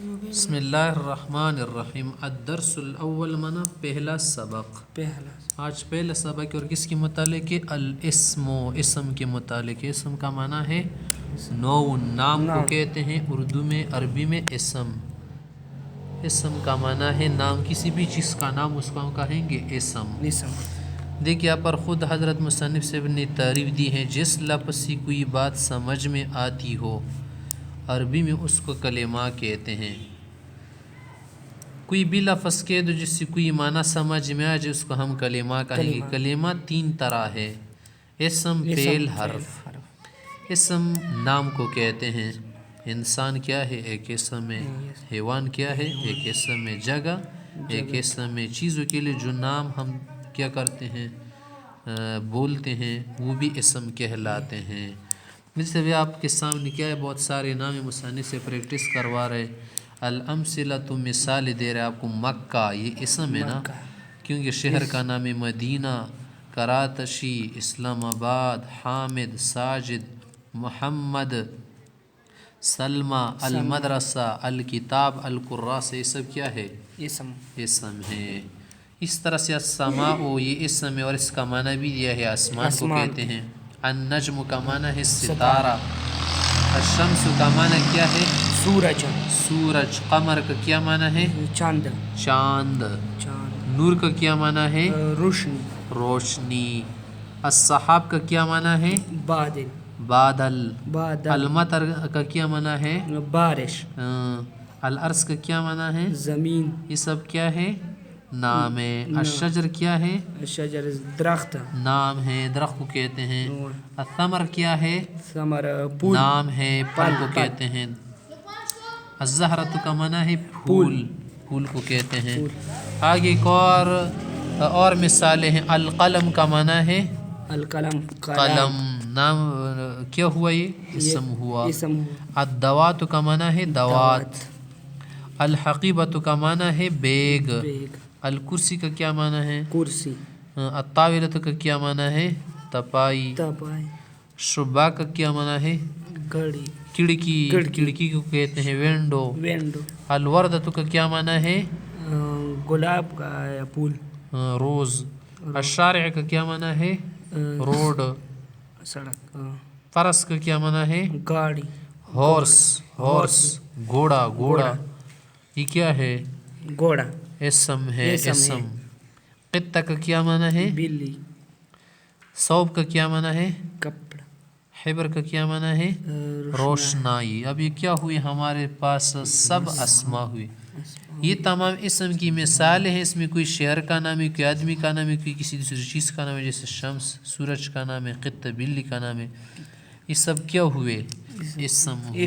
بسم اللہ الرحمن الرحیم. الدرس الاول منا پہلا سبق. آج پہلا سبق اور کس کے متعلق ہے؟ الاسم، اسم کے متعلق. اسم کا معنی ہے نو، نام کو کہتے ہیں اردو میں، عربی میں اسم. اسم کا معنی ہے نام، کسی بھی چیز کا نام اس کو ہم کہیں گے اسم. دیکھیے یہاں پر خود حضرت مصنف صاحب نے تعریف دی ہے، جس لفظ سے کوئی بات سمجھ میں آتی ہو عربی میں اس کو کلمہ کہتے ہیں. کوئی بھی لفظ کہہ دو جس سے کوئی معنی سمجھ میں آ جائے اس کو ہم کلمہ کہیں گے. کلمہ تین طرح ہے: اسم، فعل، حرف. اسم نام کو کہتے ہیں. انسان کیا ہے؟ ایک اسم ہے. حیوان کیا ہے؟ ایک اسم ہے. جگہ ایک اسم ہے. چیزوں کے لیے جو نام ہم کیا کرتے ہیں بولتے ہیں وہ بھی اسم کہلاتے ہیں. جیسے بھی آپ کے سامنے کیا ہے بہت سارے نام مصنف سے پریکٹس کروا رہے. الامثلہ تو مثال دے رہے آپ کو. مکہ یہ اسم ہے نا، کیونکہ شہر کا نام ہے مدینہ. کراتشی، اسلام آباد، حامد، ساجد، محمد، سلمہ، المدرسہ، الکتاب، القراء، یہ سب کیا ہے؟ اسم ہے. اس طرح سے السماء یہ اسم ہے اور اس کا معنی بھی دیا ہے آسمان کو کہتے ہیں. النجم کا معنی ہے ستارہ. الشمس کا معنی کیا ہے؟ سورج. قمر کا کیا معنی ہے؟ چاند. نور کا کیا معنی ہے؟ روشنی. السحاب کا کیا معنی ہے؟ بادل. المطر کا کیا معنی ہے؟ بارش. الارض کا کیا معنی ہے؟ زمین. یہ سب کیا ہے؟ نام ہے. الشجر کیا ہے؟ شجر درخت نام ہے، درخت کو کہتے ہیں. الثمر کیا ہے؟ ثمر پھول. نام ہے، پھل کو کہتے ہیں. الزہرۃ کا معنی ہے پھول، پھول کو کہتے ہیں. آگے ایک اور مثالیں ہیں. القلم کا معنی ہے القلم قلم. نام کیا ہوا؟ یہ اسم ہوا. الدوات کا معنی ہے دوات. الحقیبۃ کا معنی ہے بیگ. الکرسی کا کیا معنی ہے؟ کرسی. الطاولۃ کا کیا معنی ہے؟ تپائی. شباک کا کیا معنی ہے؟ گھڑی. کھڑکی. کھڑکی کو کہتے ہیں ونڈو. الوردۃ کا کیا معنی ہے؟ گلاب کا پھول. روز. الشارع کا کیا معنی ہے؟ روڈ، سڑک. فرس کا کیا معنی ہے؟ گاڑی. ہارس. گھوڑا. یہ کیا ہے؟ گھوڑا. اسم ہے. اسم. قطہ کا کیا معنی ہے؟ بلی. ثوب کا کیا معنی ہے؟ کپڑا. حبر کا کیا معنی ہے؟ روشنائی. اب یہ کیا ہوئی ہمارے پاس؟ سب اسما ہوئی. یہ تمام اسم کی مثال ہیں. اس میں کوئی شہر کا نام ہے، کوئی آدمی کا نام ہے، کوئی کسی دوسری چیز کا نام ہے. جیسے شمس سورج کا نام ہے، قطہ بلی کا نام ہے. یہ سب کیا ہوئے؟ اسم ہوئے.